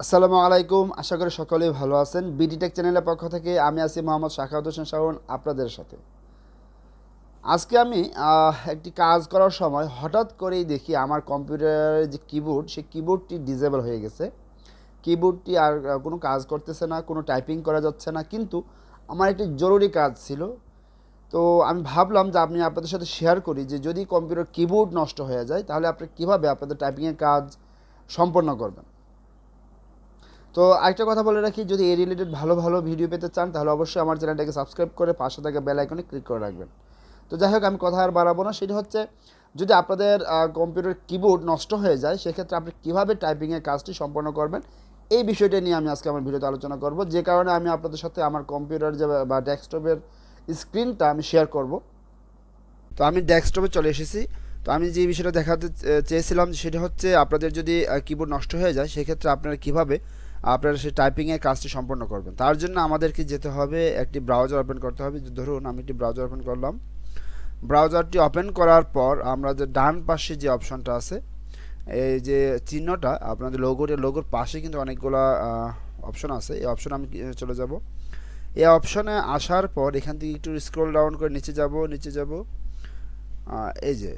আসসালামু আলাইকুম, আশা করি সকলেই ভালো আছেন। বিডি টেক চ্যানেলের পক্ষ থেকে আমি আছি মোহাম্মদ শাখাওয়াত হোসেন শাওন আপনাদের সাথে। আজকে আমি একটি কাজ করার সময় হঠাৎ করেই দেখি আমার কম্পিউটারের যে কিবোর্ড, সেই কিবোর্ডটি ডিসেবল হয়ে গেছে। কিবোর্ডটি আর কোনো কাজ করতেছে না, কোনো টাইপিং করা যাচ্ছে না। কিন্তু আমার একটি জরুরি কাজ ছিল। তো আমি ভাবলাম যে আমি আপনাদের সাথে শেয়ার করি যে যদি কম্পিউটার কিবোর্ড নষ্ট হয়ে যায় তাহলে আপনি কীভাবে আপনাদের টাইপিংয়ের কাজ সম্পন্ন করবেন। তো আরেকটা কথা বলে রাখি, যদি এই রিলেটেড ভালো ভালো ভিডিও পেতে চান তাহলে অবশ্যই আমার চ্যানেলটাকে সাবস্ক্রাইব করে পাশে থাকা বেল আইকনে ক্লিক করে রাখবেন। তো যাই হোক, আমি কথা আর বাড়াবো না। সেটা হচ্ছে, যদি আপনাদের কম্পিউটার কিবোর্ড নষ্ট হয়ে যায় সেক্ষেত্রে আপনি কীভাবে টাইপিংয়ের কাজটি সম্পন্ন করবেন, এই বিষয়টা নিয়ে আমি আজকে আমার ভিডিওতে আলোচনা করব। যে কারণে আমি আপনাদের সাথে আমার কম্পিউটার যে বা ডেস্কটপের স্ক্রিনটা আমি শেয়ার করব। তো আমি ডেস্কটপে চলে এসেছি। তো আমি যে বিষয়টা দেখাতে চেয়েছিলাম সেটা হচ্ছে, আপনাদের যদি কিবোর্ড নষ্ট হয়ে যায় সেক্ষেত্রে আপনারা কীভাবে আপনারা সেই টাইপিংয়ের কাজটি সম্পন্ন করবেন। তার জন্য আমাদেরকে যেতে হবে, একটি ব্রাউজার ওপেন করতে হবে। ধরুন আমি একটি ব্রাউজার ওপেন করলাম। ব্রাউজারটি ওপেন করার পর আমরা যে ডান পাশে যে অপশনটা আছে, এই যে চিহ্নটা আপনাদের লোগোর পাশে কিন্তু অনেকগুলো অপশন আছে। এই অপশনে আমি চলে যাব। এই অপশনে আসার পর এখান থেকে একটু স্ক্রল ডাউন করে নিচে যাব। এই যে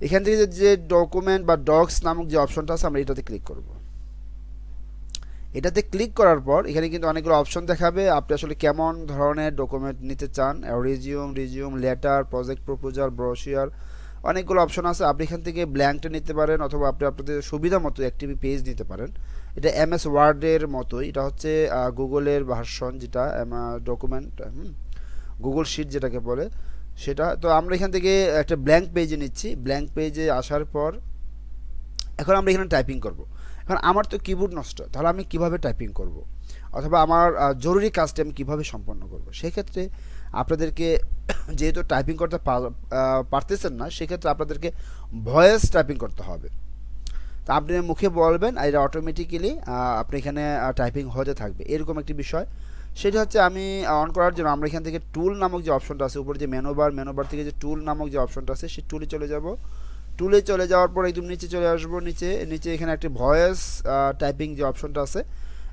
এখান থেকে যে ডকুমেন্ট বা ডক্স নামক যে অপশনটা আছে, আমরা এটাতে ক্লিক করব। এটাতে ক্লিক করার পর এখানে কিন্তু অনেকগুলো অপশন দেখাবে, আপনি আসলে কেমন ধরনের ডকুমেন্ট নিতে চান। Resume, letter, project proposal, brochure, অনেকগুলো অপশন আছে। আপনি এখান থেকে ব্ল্যাঙ্কটা নিতে পারেন অথবা আপনি আপনাদের সুবিধা মতো একটি পেজ নিতে পারেন। এটা এমএস ওয়ার্ডের মতোই, এটা হচ্ছে গুগলের ভার্সন, যেটা ডকুমেন্ট, গুগল শিট যেটাকে বলে সেটা। তো আমরা এখান থেকে একটা ব্ল্যাঙ্ক পেজে নিচ্ছি। ব্ল্যাঙ্ক পেজে আসার পর এখন আমরা এখানে টাইপিং করব। এখন আমার তো কিবোর্ড নষ্ট, তাহলে আমি কিভাবে টাইপিং করব, অথবা আমার জরুরি কাজটি আমি কীভাবে সম্পন্ন করব। সেক্ষেত্রে আপনাদেরকে যেহেতু টাইপিং করতে পারতেছেন না, সেক্ষেত্রে আপনাদেরকে ভয়েস টাইপিং করতে হবে। তা আপনি মুখে বলবেন আর এটা অটোমেটিক্যালি আপনি এখানে টাইপিং হতে থাকবে, এরকম একটি বিষয়। সেটা হচ্ছে আমি অন করার জন্য আমরা এখান থেকে টুল নামক যে অপশনটা আছে, উপরে যে মেনুবার থেকে যে টুল নামক যে অপশনটা আছে, সেই টুলে চলে যাব। টুলে চলে যাওয়ার পর একদম নিচে চলে আসবো। নিচে এখানে একটি ভয়েস টাইপিং যে অপশনটা আছে,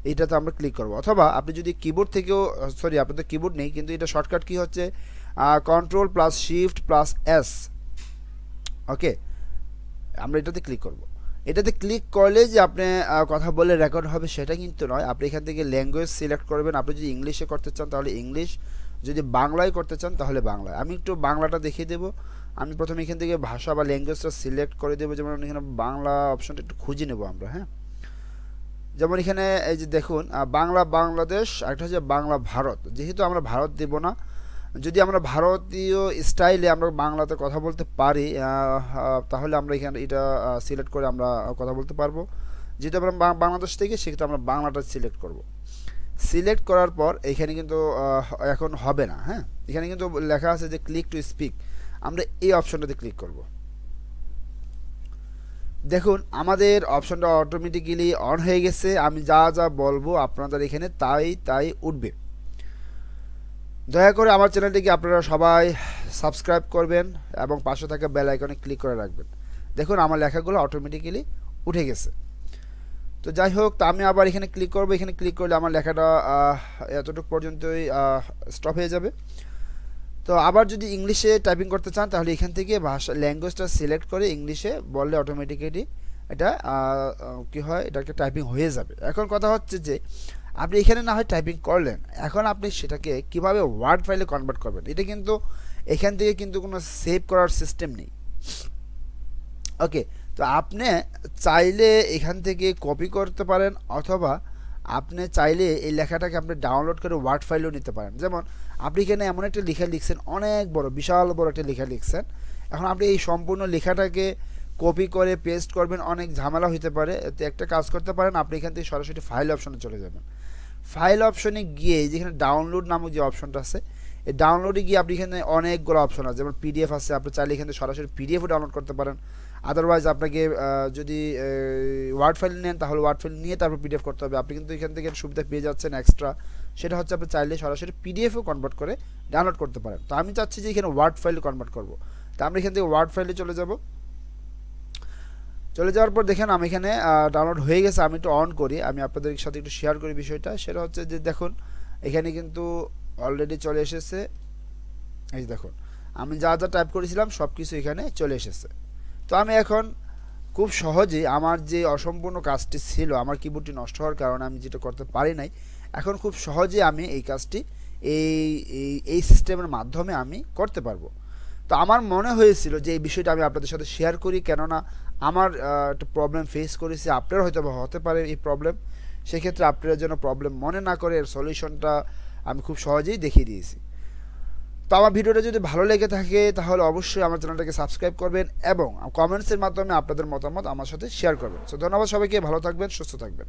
এইটাতে আমরা ক্লিক করব। অথবা আপনি যদি কিবোর্ড থেকেও, সরি আপনার তো কিবোর্ড নেই, কিন্তু এটা শর্টকাট কি হচ্ছে, control plus shift plus S. Okay, আমরা এটাতে ক্লিক করব। এটাতে ক্লিক করলে যে আপনি কথা বলে রেকর্ড হবে সেটা কিন্তু নয়। আপনি এখান থেকে ল্যাঙ্গুয়েজ সিলেক্ট করবেন। আপনি যদি ইংলিশে করতে চান তাহলে ইংলিশ, যদি বাংলায় করতে চান তাহলে বাংলায়। আমি একটু বাংলাটা দেখিয়ে দেবো। আমি প্রথমে এখান থেকে ভাষা বা ল্যাঙ্গুয়েজটা সিলেক্ট করে দেবো। যেমন এখানে বাংলা অপশনটা একটু খুঁজে নেব আমরা। হ্যাঁ, যেমন এখানে এই যে দেখুন, বাংলা বাংলাদেশ, একটা হচ্ছে বাংলা ভারত। যেহেতু আমরা ভারত দেব না, যদি আমরা ভারতীয় স্টাইলে আমরা বাংলাতে কথা বলতে পারি তাহলে আমরা এখানে এটা সিলেক্ট করে আমরা কথা বলতে পারবো। যেহেতু আমরা বাংলাদেশ থেকে, সেক্ষেত্রে আমরা বাংলাটা সিলেক্ট করব। সিলেক্ট করার পর এখানে কিন্তু এখন হবে না। হ্যাঁ, এখানে কিন্তু লেখা আছে যে ক্লিক টু স্পিক, আমরা এই অপশনটাতে ক্লিক করব। দেখুন আমাদের অপশনটা অটোমেটিক্যালি অন হয়ে গেছে। আমি যা যা বলবো আপনাদের এখানে তাই উঠবে। দয়া করে আমার চ্যানেলটিকে আপনারা সবাই সাবস্ক্রাইব করবেন এবং পাশে থাকা বেল আইকনে ক্লিক করে রাখবেন। দেখুন আমার লেখাগুলো অটোমেটিক্যালি উঠে গেছে। তো যাই হোক, তো আমি আবার এখানে ক্লিক করবো। এখানে ক্লিক করলে আমার লেখাটা এতটুকু পর্যন্তই স্টপ হয়ে যাবে। তো আবার যদি ইংলিশে টাইপিং করতে চান তাহলে এখান থেকে ভাষা ল্যাঙ্গুয়েজটা সিলেক্ট করে ইংলিশে বললে অটোমেটিক্যালি এটা কী হয়, এটা একটা টাইপিং হয়ে যাবে। এখন কথা হচ্ছে যে আপনি এখানে না হয় টাইপিং করলেন, এখন আপনি সেটাকে কিভাবে ওয়ার্ড ফাইলে কনভার্ট করবেন। এটা কিন্তু এখান থেকে কিন্তু কোনো সেভ করার সিস্টেম নেই। ওকে, তো আপনি চাইলে এখান থেকে কপি করতে পারেন, অথবা আপনি চাইলে এই লেখাটাকে আপনি ডাউনলোড করে ওয়ার্ড ফাইলেও নিতে পারেন। যেমন আপনি এখানে এমন একটা লেখা লিখছেন, অনেক বড় বিশাল বড় একটা লেখা লিখছেন। এখন আপনি এই সম্পূর্ণ লেখাটাকে কপি করে পেস্ট করবেন, অনেক ঝামেলা হতে পারে। তো একটা কাজ করতে পারেন, আপনি এখান থেকে সরাসরি ফাইল অপশনে চলে যাবেন। ফাইল অপশনে গিয়ে যেখানে ডাউনলোড নামক যে অপশনটা আছে, এই ডাউনলোডে গিয়ে আপনি এখানে অনেকগুলো অপশন আছে, যেমন পিডিএফ আছে। আপনি চাইলে এখান থেকে সরাসরি পিডিএফও ডাউনলোড করতে পারেন। আদারওয়াইজ আপনাকে যদি ওয়ার্ড ফাইল নেন তাহলে ওয়ার্ড ফাইল নিয়ে তারপর পিডিএফ করতে হবে। আপনি কিন্তু এখান থেকে সুবিধা পেয়ে যাচ্ছেন এক্সট্রা, সেটা হচ্ছে আপনি চাইলে সরাসরি পিডিএফও কনভার্ট করে ডাউনলোড করতে পারেন। তো আমি চাচ্ছি যে এখানে ওয়ার্ড ফাইল কনভার্ট করব। তো আমরা এখান থেকে ওয়ার্ড ফাইলে চলে যাব। চলে যাওয়ার পর দেখেন আমি এখানে ডাউনলোড হয়ে গেছে। আমি একটু অন করি, আমি আপনাদের সাথে একটু শেয়ার করি বিষয়টা। সেটা হচ্ছে যে দেখুন এখানে কিন্তু অলরেডি চলে এসেছে। এই দেখুন আমি যা যা টাইপ করেছিলাম সব কিছু এখানে চলে এসেছে। তো আমি এখন খুব সহজেই আমার যে অসম্পূর্ণ কাজটি ছিল, আমার কিবোর্ডটি নষ্ট হওয়ার কারণে আমি যেটা করতে পারি নাই, এখন খুব সহজেই আমি এই কাজটি এই এই সিস্টেমের মাধ্যমে আমি করতে পারবো। তো আমার মনে হয়েছিল যে এই বিষয়টা আমি আপনাদের সাথে শেয়ার করি, কেননা আমার একটা প্রবলেম ফেস করেছি, আপনার হয়তো হতে পারে এই প্রবলেম। সেক্ষেত্রে আপনারা যেন প্রবলেম মনে না করে এর সলিউশনটা আমি খুব সহজেই দেখিয়ে দিয়েছি। তো আমার ভিডিওটা যদি ভালো লেগে থাকে তাহলে অবশ্যই আমার চ্যানেলটাকে সাবস্ক্রাইব করবেন এবং কমেন্টসের মাধ্যমে আপনাদের মতামত আমার সাথে শেয়ার করবেন। সো ধন্যবাদ সবাইকে, ভালো থাকবেন, সুস্থ থাকবেন।